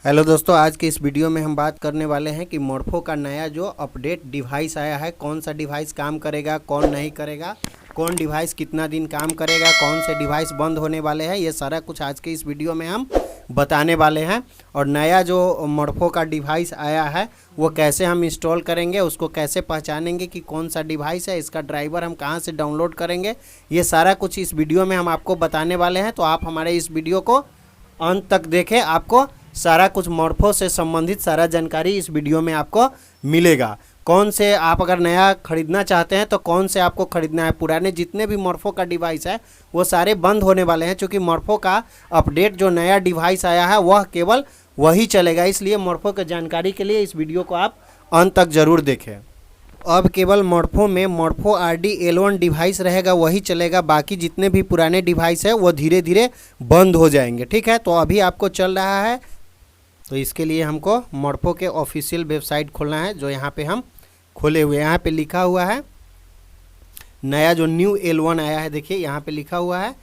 Hello दोस्तों, आज के इस वीडियो में हम बात करने वाले हैं कि मोर्फो का नया जो अपडेट डिवाइस आया है, कौन सा डिवाइस काम करेगा, कौन नहीं करेगा, कौन डिवाइस कितना दिन काम करेगा, कौन से डिवाइस बंद होने वाले हैं, ये सारा कुछ आज के इस वीडियो में हम बताने वाले हैं। और नया जो मोर्फो का डिवाइस आया है वो कैसे हम इंस्टॉल करेंगे, उसको कैसे पहचानेंगे कि कौन सा डिवाइस है, इसका ड्राइवर हम कहाँ से डाउनलोड करेंगे, ये सारा कुछ इस वीडियो में हम आपको बताने वाले हैं। तो आप हमारे इस वीडियो को अंत तक देखें, आपको सारा कुछ मोर्फो से संबंधित सारा जानकारी इस वीडियो में आपको मिलेगा। कौन से आप अगर नया ख़रीदना चाहते हैं तो कौन से आपको ख़रीदना है, पुराने जितने भी मोर्फो का डिवाइस है वो सारे बंद होने वाले हैं, क्योंकि मोर्फो का अपडेट जो नया डिवाइस आया है वह केवल वही चलेगा। इसलिए मोर्फो की जानकारी के लिए इस वीडियो को आप अंत तक ज़रूर देखें। अब केवल मोर्फो में मोर्फो RD-L1 डिवाइस रहेगा, वही चलेगा। बाकी जितने भी पुराने डिवाइस है वो धीरे धीरे बंद हो जाएंगे। ठीक है, तो अभी आपको चल रहा है, तो इसके लिए हमको मोर्फो के ऑफिशियल वेबसाइट खोलना है, जो यहाँ पे हम खोले हुए हैं। यहाँ पे लिखा हुआ है नया जो न्यू L1 आया है, देखिए यहाँ पे लिखा हुआ है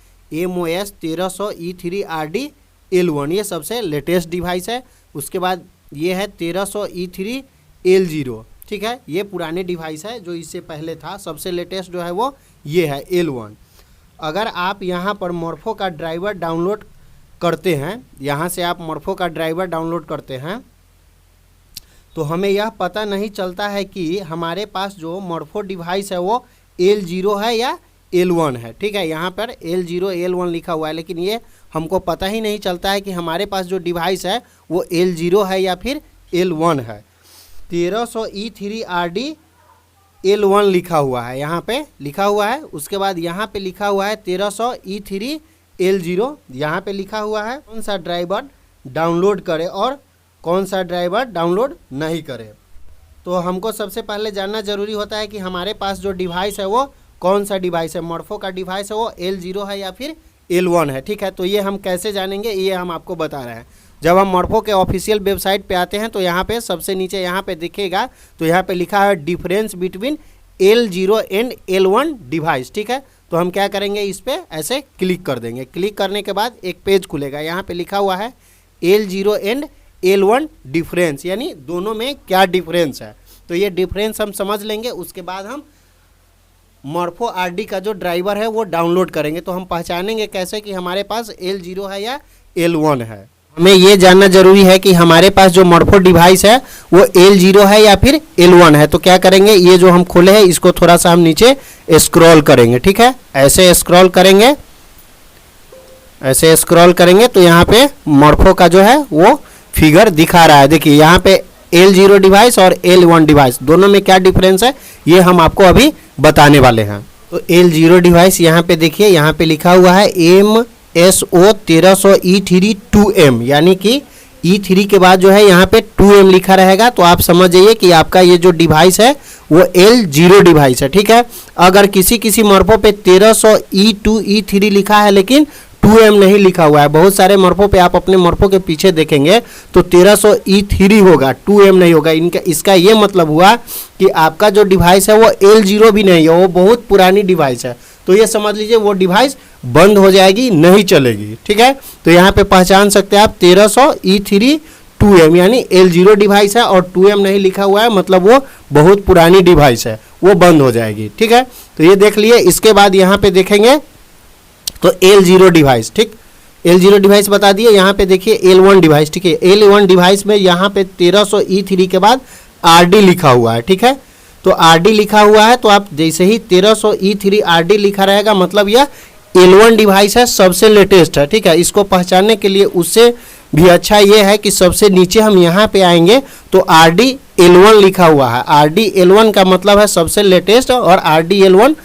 MOS 1300 E3 RD-L1, ये सबसे लेटेस्ट डिवाइस है। उसके बाद ये है 1300 E3 L0, ठीक है, ये पुराने डिवाइस है जो इससे पहले था। सबसे लेटेस्ट जो है वो ये है L1। अगर आप यहाँ पर मोर्फो का ड्राइवर डाउनलोड करते हैं, यहाँ से आप मोर्फो का ड्राइवर डाउनलोड करते हैं, तो हमें यह पता नहीं चलता है कि हमारे पास जो मोर्फो डिवाइस है वो L0 है या L1 है। ठीक है, यहाँ पर L0 L1 लिखा हुआ है, लेकिन ये हमको पता ही नहीं चलता है कि हमारे पास जो डिवाइस है वो L0 है या फिर L1 है। 1300 E3 RD-L1 लिखा हुआ है, यहाँ पे लिखा हुआ है। उसके बाद यहाँ पे लिखा हुआ है 1300 E3 L0, यहाँ पे लिखा हुआ है कौन सा ड्राइवर डाउनलोड करे और कौन सा ड्राइवर डाउनलोड नहीं करे। तो हमको सबसे पहले जानना ज़रूरी होता है कि हमारे पास जो डिवाइस है वो कौन सा डिवाइस है। मोर्फो का डिवाइस है वो L0 है या फिर L1 है। ठीक है, तो ये हम कैसे जानेंगे, ये हम आपको बता रहे हैं। जब हम मोर्फो के ऑफिशियल वेबसाइट पे आते हैं तो यहाँ पे सबसे नीचे यहाँ पे दिखेगा, तो यहाँ पे लिखा है difference between L0 and L1 device. ठीक है, तो हम क्या करेंगे, इस पर ऐसे क्लिक कर देंगे। क्लिक करने के बाद एक पेज खुलेगा, यहाँ पे लिखा हुआ है L0 एंड L1 डिफरेंस, यानी दोनों में क्या डिफरेंस है। तो ये डिफरेंस हम समझ लेंगे, उसके बाद हम मोर्फो RD का जो ड्राइवर है वो डाउनलोड करेंगे। तो हम पहचानेंगे कैसे कि हमारे पास L0 है या L1 है। हमें ये जानना जरूरी है कि हमारे पास जो मोर्फो डिवाइस है वो L0 है या फिर L1 है। तो क्या करेंगे, ये जो हम खोले हैं इसको थोड़ा सा हम नीचे स्क्रॉल करेंगे। ठीक है, ऐसे स्क्रॉल करेंगे, ऐसे स्क्रॉल करेंगे तो यहाँ पे मोर्फो का जो है वो फिगर दिखा रहा है। देखिए यहाँ पे L0 डिवाइस और L1 डिवाइस दोनों में क्या डिफरेंस है ये हम आपको अभी बताने वाले हैं। तो L0 डिवाइस यहाँ पे देखिए, यहाँ पे लिखा हुआ है MSO 1300 E3 2M, यानी कि E3 के बाद जो है यहाँ पे 2M लिखा रहेगा। तो आप समझ जाइए कि आपका ये जो डिवाइस है वो L0 डिवाइस है। ठीक है, अगर किसी मोर्फो पे 1300 E2 E3 लिखा है लेकिन 2M नहीं लिखा हुआ है, बहुत सारे मोर्फो पे आप अपने मोर्फो के पीछे देखेंगे तो 1300 E3 होगा, 2M नहीं होगा। इसका ये मतलब हुआ कि आपका जो डिवाइस है वो L0 भी नहीं है, वो बहुत पुरानी डिवाइस है। तो ये समझ लीजिए वो डिवाइस बंद हो जाएगी, नहीं चलेगी। ठीक है, तो यहाँ पे पहचान सकते हैं आप 1300 E3 2M, यानी L0 डिवाइस है और 2M नहीं लिखा हुआ है, मतलब वो बहुत पुरानी डिवाइस है, वो बंद हो जाएगी। ठीक है, तो ये देख लिए। इसके बाद यहाँ पे देखेंगे तो L0 डिवाइस, ठीक, L0 डिवाइस बता दिए। यहाँ पे देखिए L1 डिवाइस, ठीक है, L1 डिवाइस में यहाँ पे 1300 E3 के बाद RD लिखा हुआ है। ठीक है, तो RD लिखा हुआ है, तो आप जैसे ही 1300 E3 RD लिखा रहेगा मतलब यह L1 डिवाइस है, सबसे लेटेस्ट है। ठीक है, इसको पहचानने के लिए उससे भी अच्छा ये है कि सबसे नीचे हम यहाँ पे आएंगे तो RD-L1 लिखा हुआ है। RD-L1 का मतलब है सबसे लेटेस्ट, और RD-L1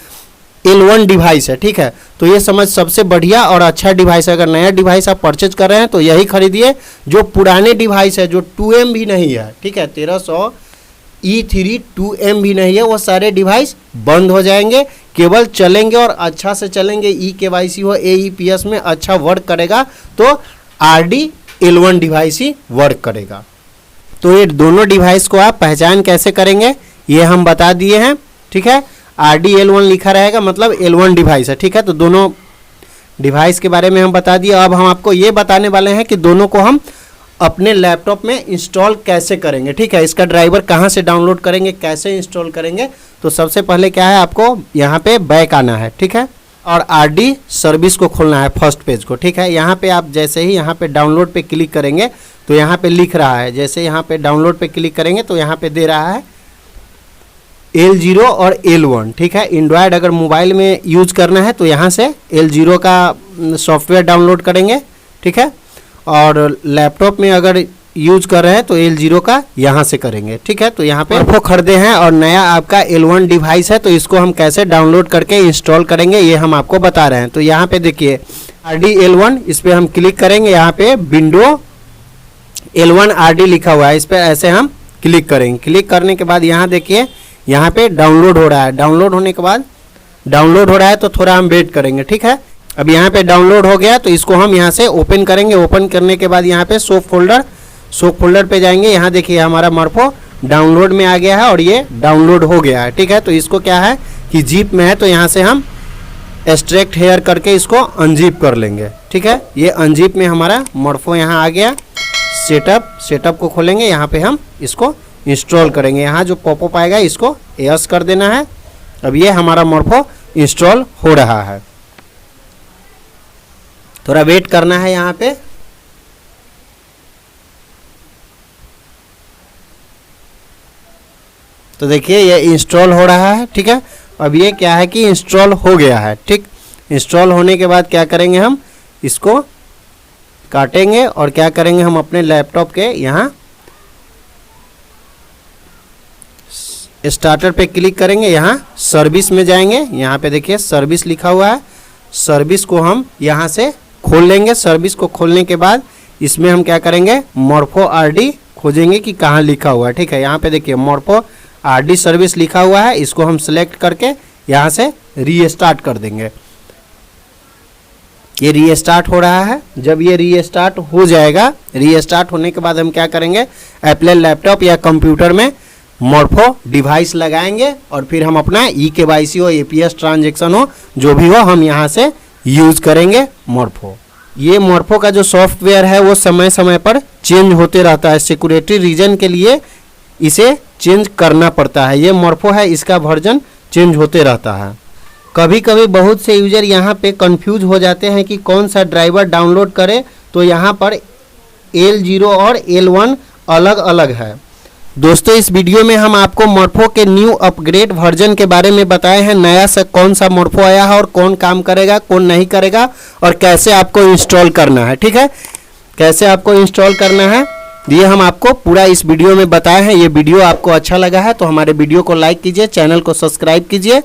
L1 डिवाइस है। ठीक है, तो ये समझ सबसे बढ़िया और अच्छा डिवाइस है। अगर नया डिवाइस आप परचेज कर रहे हैं तो यही खरीदिए। जो पुराने डिवाइस है जो 2M भी नहीं है, ठीक है, 1300 E3 2M भी नहीं है, वो सारे डिवाइस बंद हो जाएंगे, केवल चलेंगे और अच्छा से चलेंगे। eKYC हो AEPS में अच्छा वर्क करेगा, तो RD-L1 डिवाइस ही वर्क करेगा। तो ये दोनों डिवाइस को आप पहचान कैसे करेंगे ये हम बता दिए हैं। ठीक है, RD-L1 लिखा रहेगा मतलब L1 डिवाइस है। ठीक है, तो दोनों डिवाइस के बारे में हम बता दिए। अब हम आपको ये बताने वाले हैं कि दोनों को हम अपने लैपटॉप में इंस्टॉल कैसे करेंगे, ठीक है। इसका ड्राइवर कहाँ से डाउनलोड करेंगे, कैसे इंस्टॉल करेंगे। तो सबसे पहले क्या है, आपको यहाँ पे बैक आना है, ठीक है, और आरडी सर्विस को खोलना है फर्स्ट पेज को, ठीक है। यहाँ पे आप जैसे ही यहाँ पे डाउनलोड पे क्लिक करेंगे तो यहाँ पे लिख रहा है, जैसे यहाँ पे डाउनलोड पे क्लिक करेंगे तो यहाँ पे दे रहा है L0 और L1, ठीक है। एंड्रॉयड अगर मोबाइल में यूज करना है तो यहाँ से L0 का सॉफ्टवेयर डाउनलोड करेंगे, ठीक है, और लैपटॉप में अगर यूज कर रहे हैं तो L0 का यहाँ से करेंगे, ठीक है। तो यहाँ पे आपको खरीदे हैं और नया आपका L1 डिवाइस है, तो इसको हम कैसे डाउनलोड करके इंस्टॉल करेंगे ये हम आपको बता रहे हैं। तो यहाँ पे देखिए RD L1, इस पर हम क्लिक करेंगे, यहाँ पे विंडो L1 RD लिखा हुआ है, इस पर ऐसे हम क्लिक करेंगे। क्लिक करने के बाद यहाँ देखिए यहाँ पे डाउनलोड हो रहा है। डाउनलोड होने के बाद डाउनलोड हो रहा है तो थोड़ा हम वेट करेंगे, ठीक है। अब यहाँ पे डाउनलोड हो गया तो इसको हम यहाँ से ओपन करेंगे। ओपन करने के बाद यहाँ पे शो फोल्डर पे जाएंगे। यहाँ देखिए हमारा मॉर्फो डाउनलोड में आ गया है और ये डाउनलोड हो गया है, ठीक है। तो इसको क्या है कि जीप में है तो यहाँ से हम एक्सट्रैक्ट हेयर करके इसको अनजीप कर लेंगे, ठीक है। ये अनजीप में हमारा मॉर्फो यहाँ आ गया। सेटअप को खोलेंगे, यहाँ पे हम इसको इंस्टॉल करेंगे। यहाँ जो पॉपअप आएगा इसको यस कर देना है। अब ये हमारा मॉर्फो इंस्टॉल हो रहा है, थोड़ा वेट करना है यहाँ पे। तो देखिए ये इंस्टॉल हो रहा है, ठीक है। अब ये क्या है कि इंस्टॉल हो गया है, ठीक। इंस्टॉल होने के बाद क्या करेंगे, हम इसको काटेंगे और क्या करेंगे, हम अपने लैपटॉप के यहाँ स्टार्टर पे क्लिक करेंगे। यहाँ सर्विस में जाएंगे, यहाँ पे देखिए सर्विस लिखा हुआ है। सर्विस को हम यहाँ से खोल लेंगे। सर्विस को खोलने के बाद इसमें हम क्या करेंगे, मॉर्फो RD खोजेंगे कि कहाँ लिखा हुआ है, ठीक है। यहाँ पे देखिए मॉर्फो RD सर्विस लिखा हुआ है, इसको हम सिलेक्ट करके यहाँ से रीस्टार्ट कर देंगे। ये रीस्टार्ट हो रहा है। जब ये रीस्टार्ट हो जाएगा, रीस्टार्ट होने के बाद हम क्या करेंगे, एप्पल लैपटॉप या कंप्यूटर में मॉर्फो डिवाइस लगाएंगे और फिर हम अपना eKYC हो, APS ट्रांजेक्शन हो, जो भी हो, हम यहाँ से यूज करेंगे मॉर्फो। ये मॉर्फो का जो सॉफ्टवेयर है वो समय समय पर चेंज होते रहता है। सिक्योरिटी रीजन के लिए इसे चेंज करना पड़ता है। ये मॉर्फो है, इसका वर्जन चेंज होते रहता है। कभी कभी बहुत से यूजर यहाँ पे कंफ्यूज हो जाते हैं कि कौन सा ड्राइवर डाउनलोड करें, तो यहाँ पर L0 और L1 अलग अलग है। दोस्तों इस वीडियो में हम आपको मॉर्फो के न्यू अपग्रेड वर्जन के बारे में बताए हैं। नया से कौन सा मॉर्फो आया है और कौन काम करेगा, कौन नहीं करेगा, और कैसे आपको इंस्टॉल करना है, ठीक है। कैसे आपको इंस्टॉल करना है ये हम आपको पूरा इस वीडियो में बताए हैं। ये वीडियो आपको अच्छा लगा है तो हमारे वीडियो को लाइक कीजिए, चैनल को सब्सक्राइब कीजिए।